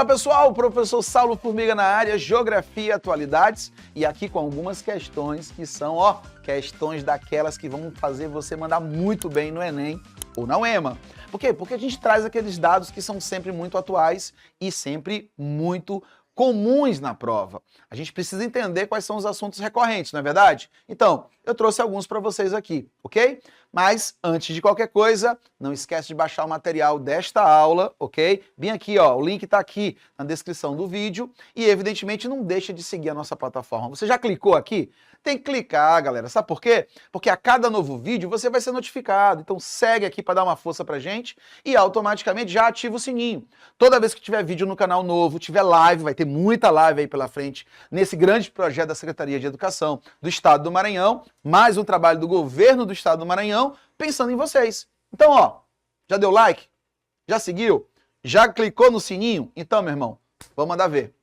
Fala pessoal, professor Saulo Formiga na área, Geografia e Atualidades, e aqui com algumas questões que são, questões daquelas que vão fazer você mandar muito bem no Enem ou na UEMA. Por quê? Porque a gente traz aqueles dados que são sempre muito atuais e sempre muito comuns na prova. A gente precisa entender quais são os assuntos recorrentes, não é verdade? Então, eu trouxe alguns para vocês aqui, ok? Mas, antes de qualquer coisa, não esquece de baixar o material desta aula, ok? Bem aqui, o link está aqui na descrição do vídeo e, evidentemente, não deixa de seguir a nossa plataforma. Você já clicou aqui? Tem que clicar, galera. Sabe por quê? Porque a cada novo vídeo você vai ser notificado. Então, segue aqui para dar uma força pra gente e automaticamente já ativa o sininho. Toda vez que tiver vídeo no canal novo, tiver live, vai ter muita live aí pela frente, nesse grande projeto da Secretaria de Educação do Estado do Maranhão, mais um trabalho do governo do Estado do Maranhão, pensando em vocês. Então, já deu like? Já seguiu? Já clicou no sininho? Então, meu irmão, vamos mandar ver.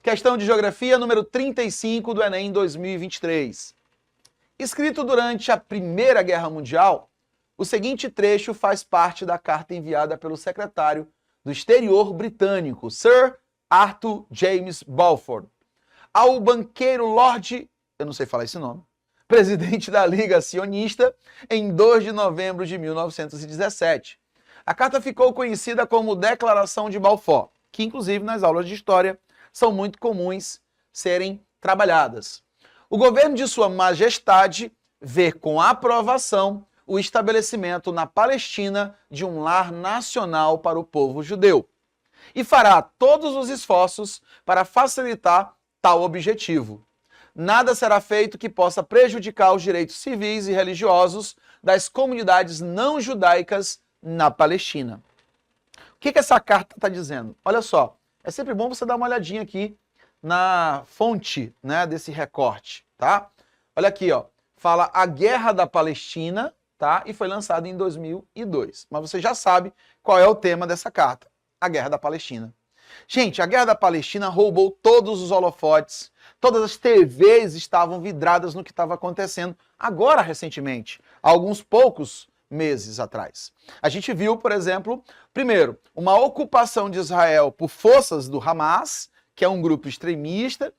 Questão de Geografia número 35 do Enem 2023. Escrito durante a Primeira Guerra Mundial, o seguinte trecho faz parte da carta enviada pelo secretário do Exterior britânico, Sir Arthur James Balfour, ao banqueiro Lord, eu não sei falar esse nome, presidente da Liga Sionista, em 2 de novembro de 1917. A carta ficou conhecida como Declaração de Balfour, que inclusive nas aulas de História são muito comuns serem trabalhadas. O governo de Sua Majestade vê com aprovação o estabelecimento na Palestina de um lar nacional para o povo judeu e fará todos os esforços para facilitar tal objetivo. Nada será feito que possa prejudicar os direitos civis e religiosos das comunidades não judaicas na Palestina. O que essa carta está dizendo? Olha só, é sempre bom você dar uma olhadinha aqui na fonte, né, desse recorte, tá? Olha aqui, fala a Guerra da Palestina, tá? E foi lançado em 2002. Mas você já sabe qual é o tema dessa carta, a Guerra da Palestina. Gente, a Guerra da Palestina roubou todos os holofotes, todas as TVs estavam vidradas no que estava acontecendo agora, recentemente, há alguns poucos meses atrás. A gente viu, por exemplo, primeiro, uma ocupação de Israel por forças do Hamas, que é um grupo extremista,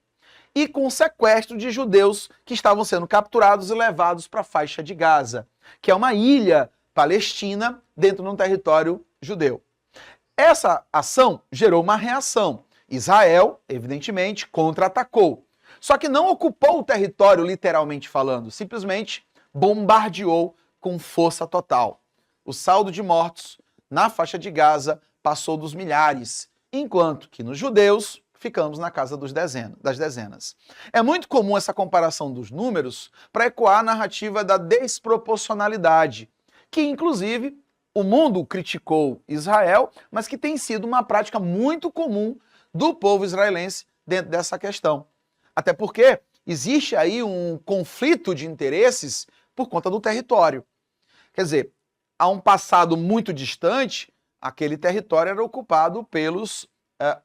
e com sequestro de judeus que estavam sendo capturados e levados para a faixa de Gaza, que é uma ilha palestina dentro de um território judeu. Essa ação gerou uma reação. Israel, evidentemente, contra-atacou. Só que não ocupou o território, literalmente falando, simplesmente bombardeou com força total. O saldo de mortos na faixa de Gaza passou dos milhares, enquanto que nos judeus ficamos na casa das dezenas. É muito comum essa comparação dos números para ecoar a narrativa da desproporcionalidade, que inclusive o mundo criticou Israel, mas que tem sido uma prática muito comum do povo israelense dentro dessa questão. Até porque existe aí um conflito de interesses por conta do território. Quer dizer, há um passado muito distante, aquele território era ocupado pelos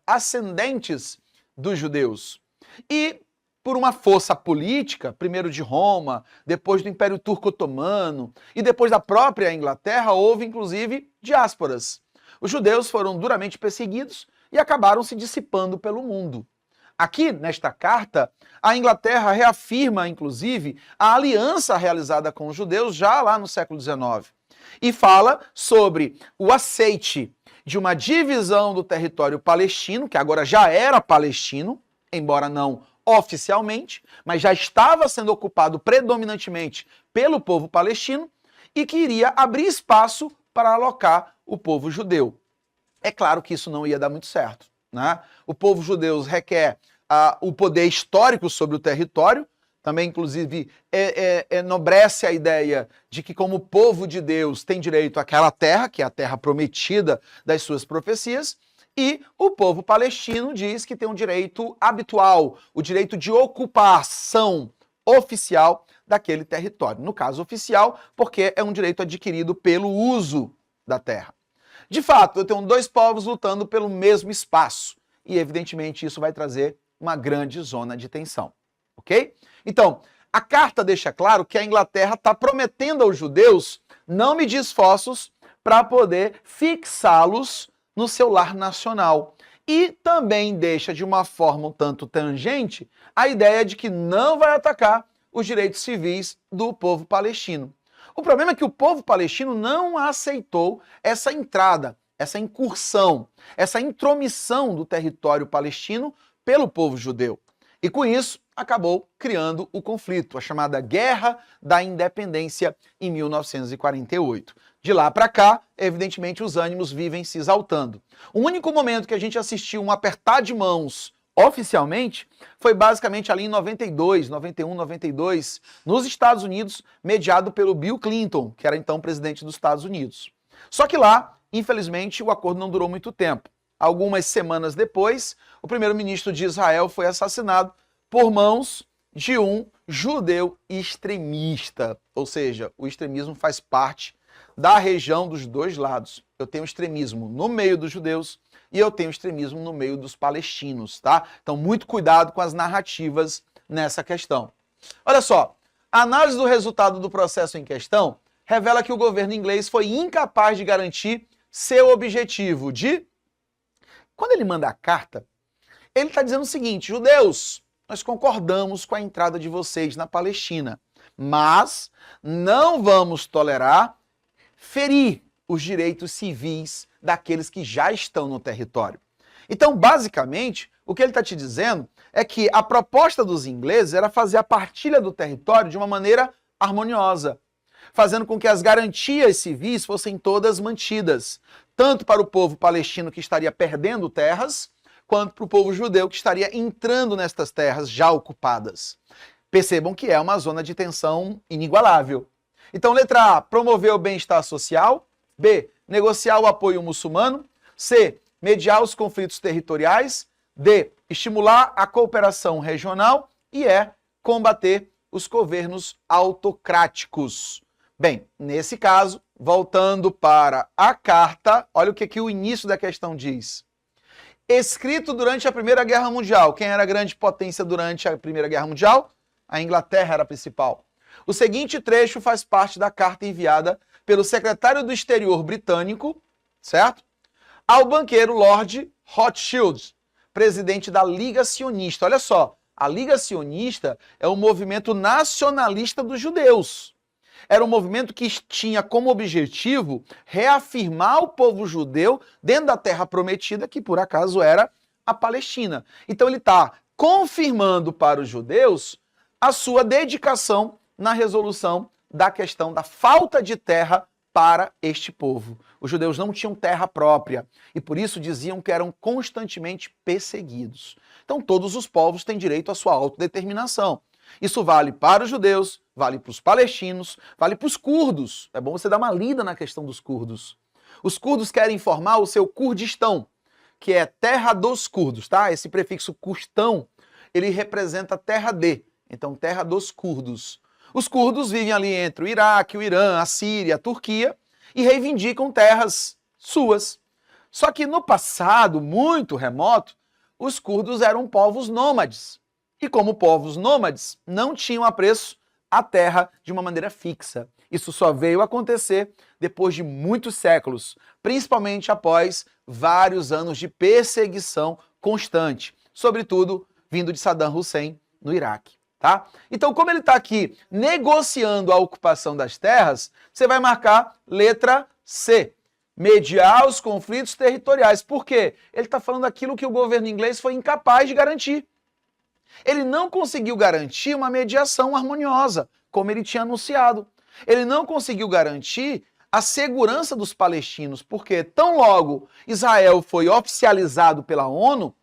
ascendentes dos judeus. E por uma força política, primeiro de Roma, depois do Império Turco Otomano e depois da própria Inglaterra, houve inclusive diásporas. Os judeus foram duramente perseguidos e acabaram se dissipando pelo mundo. Aqui, nesta carta, a Inglaterra reafirma, inclusive, a aliança realizada com os judeus já lá no século XIX. E fala sobre o aceite de uma divisão do território palestino, que agora já era palestino, embora não oficialmente, mas já estava sendo ocupado predominantemente pelo povo palestino e que iria abrir espaço para alocar o povo judeu. É claro que isso não ia dar muito certo, né? O povo judeu requer o poder histórico sobre o território, também, inclusive, enobrece a ideia de que, como povo de Deus, tem direito àquela terra, que é a terra prometida das suas profecias, e o povo palestino diz que tem um direito habitual, o direito de ocupação oficial daquele território. No caso oficial, porque é um direito adquirido pelo uso da terra. De fato, eu tenho dois povos lutando pelo mesmo espaço, e evidentemente isso vai trazer uma grande zona de tensão. Ok? Então, a carta deixa claro que a Inglaterra está prometendo aos judeus não medir esforços para poder fixá-los no seu lar nacional E também deixa de uma forma um tanto tangente a ideia de que não vai atacar os direitos civis do povo palestino. O problema é que o povo palestino não aceitou essa entrada, essa incursão, essa intromissão do território palestino pelo povo judeu. E com isso, acabou criando o conflito, a chamada Guerra da Independência em 1948. De lá para cá, evidentemente, os ânimos vivem se exaltando. O único momento que a gente assistiu um apertar de mãos oficialmente foi basicamente ali em 92, 91, 92, nos Estados Unidos, mediado pelo Bill Clinton, que era então presidente dos Estados Unidos. Só que lá, infelizmente, o acordo não durou muito tempo. Algumas semanas depois, o primeiro-ministro de Israel foi assassinado por mãos de um judeu extremista. Ou seja, o extremismo faz parte da região dos dois lados. Eu tenho extremismo no meio dos judeus e eu tenho extremismo no meio dos palestinos, tá? Então, muito cuidado com as narrativas nessa questão. Olha só, a análise do resultado do processo em questão revela que o governo inglês foi incapaz de garantir seu objetivo de... Quando ele manda a carta, ele está dizendo o seguinte: judeus, nós concordamos com a entrada de vocês na Palestina, mas não vamos tolerar ferir os direitos civis daqueles que já estão no território. Então, basicamente, o que ele está te dizendo é que a proposta dos ingleses era fazer a partilha do território de uma maneira harmoniosa, fazendo com que as garantias civis fossem todas mantidas, tanto para o povo palestino que estaria perdendo terras, quanto para o povo judeu que estaria entrando nestas terras já ocupadas. Percebam que é uma zona de tensão inigualável. Então, letra A, promover o bem-estar social. B, negociar o apoio muçulmano. C, mediar os conflitos territoriais. D, estimular a cooperação regional. E E, combater os governos autocráticos. Bem, nesse caso, voltando para a carta, olha o que o início da questão diz. Escrito durante a Primeira Guerra Mundial. Quem era a grande potência durante a Primeira Guerra Mundial? A Inglaterra era a principal. O seguinte trecho faz parte da carta enviada pelo secretário do Exterior britânico, certo? Ao banqueiro Lord Rothschild, presidente da Liga Sionista. Olha só, a Liga Sionista é um movimento nacionalista dos judeus. Era um movimento que tinha como objetivo reafirmar o povo judeu dentro da terra prometida, que por acaso era a Palestina. Então ele está confirmando para os judeus a sua dedicação na resolução da questão da falta de terra para este povo. Os judeus não tinham terra própria e por isso diziam que eram constantemente perseguidos. Então todos os povos têm direito à sua autodeterminação. Isso vale para os judeus, vale para os palestinos, vale para os curdos. É bom você dar uma lida na questão dos curdos. Os curdos querem formar o seu Kurdistão, que é terra dos curdos, tá? Esse prefixo kurdistão, ele representa terra de, então terra dos curdos. Os curdos vivem ali entre o Iraque, o Irã, a Síria, a Turquia e reivindicam terras suas. Só que no passado, muito remoto, os curdos eram povos nômades. E como povos nômades, não tinham apreço à terra de uma maneira fixa. Isso só veio acontecer depois de muitos séculos, principalmente após vários anos de perseguição constante, sobretudo vindo de Saddam Hussein no Iraque. Tá? Então, como ele está aqui negociando a ocupação das terras, você vai marcar letra C. Mediar os conflitos territoriais. Por quê? Ele está falando aquilo que o governo inglês foi incapaz de garantir. Ele não conseguiu garantir uma mediação harmoniosa, como ele tinha anunciado. Ele não conseguiu garantir a segurança dos palestinos, porque tão logo Israel foi oficializado pela ONU,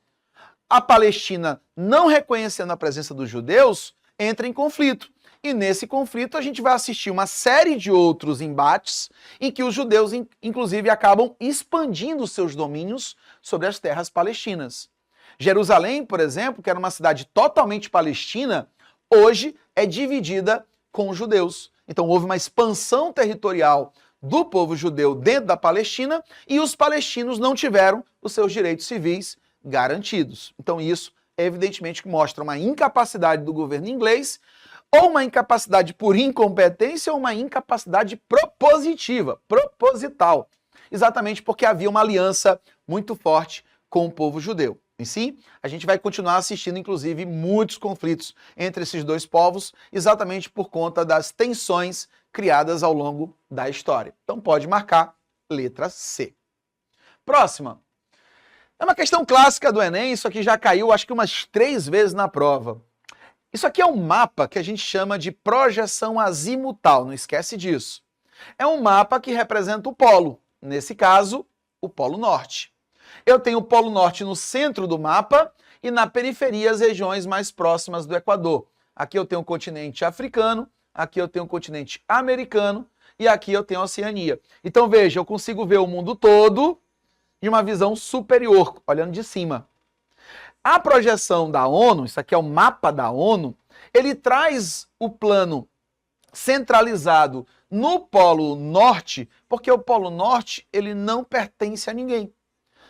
a Palestina, não reconhecendo a presença dos judeus, entra em conflito. E nesse conflito a gente vai assistir uma série de outros embates em que os judeus, inclusive, acabam expandindo seus domínios sobre as terras palestinas. Jerusalém, por exemplo, que era uma cidade totalmente palestina, hoje é dividida com os judeus. Então houve uma expansão territorial do povo judeu dentro da Palestina e os palestinos não tiveram os seus direitos civis garantidos. Então isso, evidentemente, mostra uma incapacidade do governo inglês, ou uma incapacidade por incompetência, ou uma incapacidade propositiva, proposital. Exatamente porque havia uma aliança muito forte com o povo judeu. E sim, a gente vai continuar assistindo, inclusive, muitos conflitos entre esses dois povos, exatamente por conta das tensões criadas ao longo da história. Então pode marcar letra C. Próxima. É uma questão clássica do Enem, isso aqui já caiu acho que umas 3 vezes na prova. Isso aqui é um mapa que a gente chama de projeção azimutal, não esquece disso. É um mapa que representa o polo, nesse caso, o Polo Norte. Eu tenho o Polo Norte no centro do mapa e na periferia as regiões mais próximas do Equador. Aqui eu tenho o continente africano, aqui eu tenho o continente americano e aqui eu tenho a Oceania. Então veja, eu consigo ver o mundo todo de uma visão superior, olhando de cima. A projeção da ONU, isso aqui é o mapa da ONU, ele traz o plano centralizado no Polo Norte, porque o Polo Norte ele não pertence a ninguém.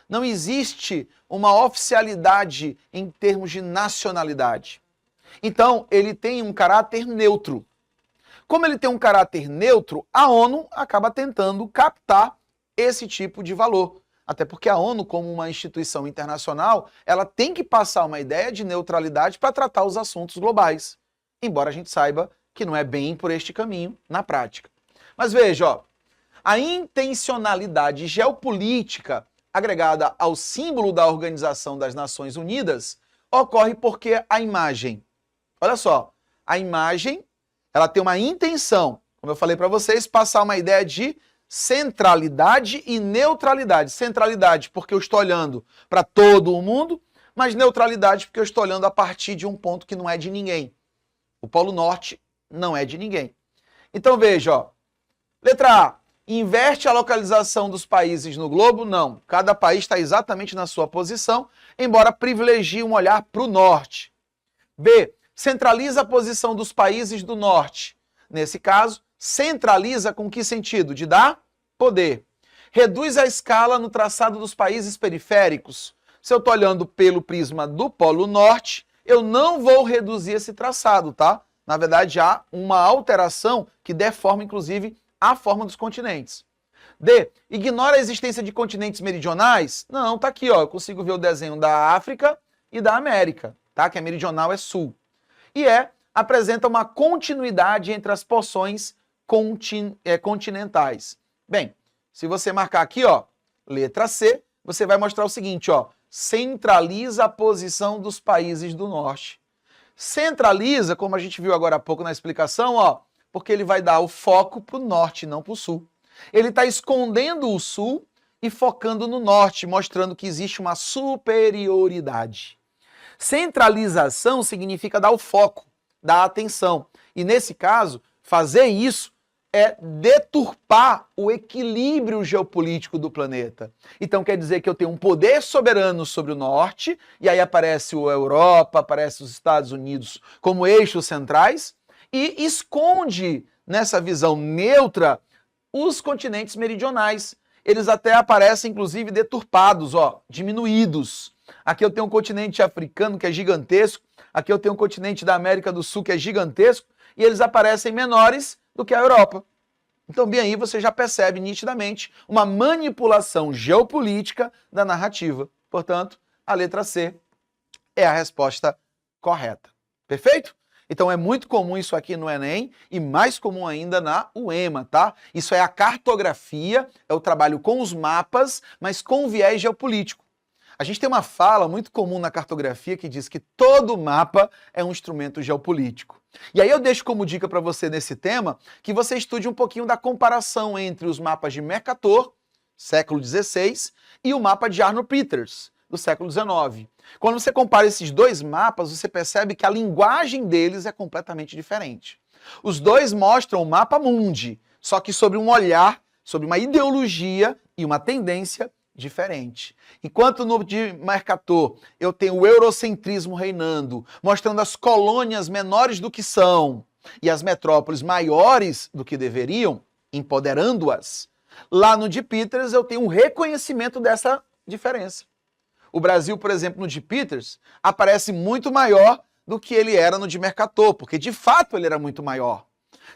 Não existe uma oficialidade em termos de nacionalidade. Então, ele tem um caráter neutro. Como ele tem um caráter neutro, a ONU acaba tentando captar esse tipo de valor. Até porque a ONU, como uma instituição internacional, ela tem que passar uma ideia de neutralidade para tratar os assuntos globais. Embora a gente saiba que não é bem por este caminho na prática. Mas veja, ó, a intencionalidade geopolítica agregada ao símbolo da Organização das Nações Unidas ocorre porque a imagem, olha só, a imagem, ela tem uma intenção, como eu falei para vocês, passar uma ideia de centralidade e neutralidade. Centralidade porque eu estou olhando para todo o mundo, mas neutralidade porque eu estou olhando a partir de um ponto que não é de ninguém. O Polo Norte não é de ninguém. Então veja, ó, letra A, inverte a localização dos países no globo? Não. Cada país está exatamente na sua posição, embora privilegie um olhar para o norte. B, centraliza a posição dos países do norte. Nesse caso, centraliza com que sentido? De dar poder. Reduz a escala no traçado dos países periféricos. Se eu estou olhando pelo prisma do Polo Norte, eu não vou reduzir esse traçado, tá? Na verdade, há uma alteração que deforma, inclusive, a forma dos continentes. D, ignora a existência de continentes meridionais? Não, tá aqui, ó, eu consigo ver o desenho da África e da América, tá? Que a meridional é sul. E apresenta uma continuidade entre as porções continentais. Bem, se você marcar aqui, ó, letra C, você vai mostrar o seguinte, ó, centraliza a posição dos países do norte. Centraliza, como a gente viu agora há pouco na explicação, ó, porque ele vai dar o foco para o norte, não para o sul. Ele está escondendo o sul e focando no norte, mostrando que existe uma superioridade. Centralização significa dar o foco, dar atenção. E nesse caso, fazer isso é deturpar o equilíbrio geopolítico do planeta. Então quer dizer que eu tenho um poder soberano sobre o norte, e aí aparece a Europa, aparece os Estados Unidos como eixos centrais, e esconde nessa visão neutra os continentes meridionais. Eles até aparecem, inclusive, deturpados, ó, diminuídos. Aqui eu tenho um continente africano que é gigantesco, aqui eu tenho um continente da América do Sul que é gigantesco, e eles aparecem menores do que a Europa. Então, bem aí você já percebe nitidamente uma manipulação geopolítica da narrativa. Portanto, a letra C é a resposta correta. Perfeito? Então é muito comum isso aqui no Enem e mais comum ainda na UEMA, tá? Isso é a cartografia, é o trabalho com os mapas, mas com viés geopolítico. A gente tem uma fala muito comum na cartografia que diz que todo mapa é um instrumento geopolítico. E aí eu deixo como dica para você nesse tema que você estude um pouquinho da comparação entre os mapas de Mercator, século XVI, e o mapa de Arnold Peters, do século XIX. Quando você compara esses dois mapas, você percebe que a linguagem deles é completamente diferente. Os dois mostram o mapa mundi, só que sobre um olhar, sobre uma ideologia e uma tendência diferente. Enquanto no de Mercator eu tenho o eurocentrismo reinando, mostrando as colônias menores do que são e as metrópoles maiores do que deveriam, empoderando-as, lá no de Peters eu tenho um reconhecimento dessa diferença. O Brasil, por exemplo, no de Peters, aparece muito maior do que ele era no de Mercator, porque de fato ele era muito maior.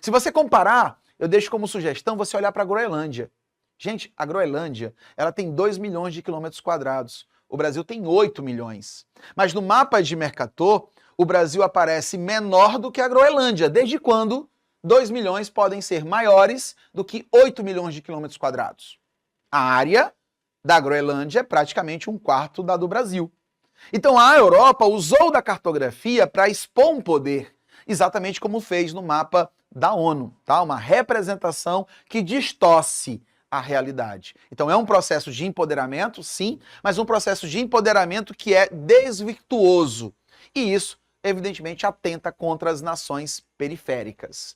Se você comparar, eu deixo como sugestão você olhar para a Groenlândia. Gente, a Groenlândia, ela tem 2 milhões de quilômetros quadrados. o Brasil tem 8 milhões. Mas no mapa de Mercator, o Brasil aparece menor do que a Groenlândia. Desde quando 2 milhões podem ser maiores do que 8 milhões de quilômetros quadrados? A área da Groenlândia é praticamente um quarto da do Brasil. Então a Europa usou da cartografia para expor um poder, exatamente como fez no mapa da ONU, tá? Uma representação que distorce a realidade. Então é um processo de empoderamento, sim, mas um processo de empoderamento que é desvirtuoso. E isso, evidentemente, atenta contra as nações periféricas.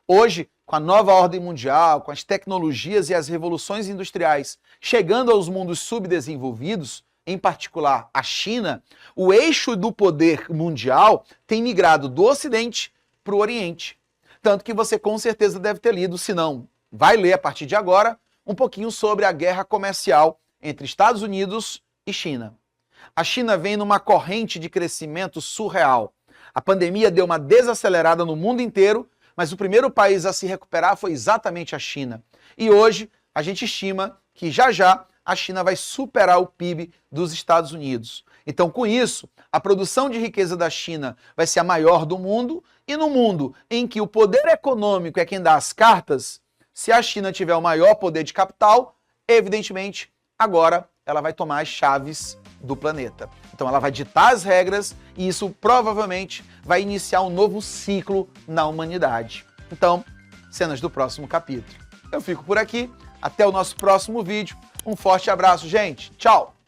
Hoje, com a nova ordem mundial, com as tecnologias e as revoluções industriais chegando aos mundos subdesenvolvidos, em particular a China, o eixo do poder mundial tem migrado do Ocidente para o Oriente. Tanto que você com certeza deve ter lido, se não, vai ler a partir de agora, um pouquinho sobre a guerra comercial entre Estados Unidos e China. A China vem numa corrente de crescimento surreal. A pandemia deu uma desacelerada no mundo inteiro, mas o primeiro país a se recuperar foi exatamente a China. E hoje a gente estima que já a China vai superar o PIB dos Estados Unidos. Então, com isso, a produção de riqueza da China vai ser a maior do mundo, e no mundo em que o poder econômico é quem dá as cartas, se a China tiver o maior poder de capital, evidentemente, agora ela vai tomar as chaves do planeta. Então ela vai ditar as regras e isso provavelmente vai iniciar um novo ciclo na humanidade. Então, cenas do próximo capítulo. Eu fico por aqui, até o nosso próximo vídeo. Um forte abraço, gente. Tchau!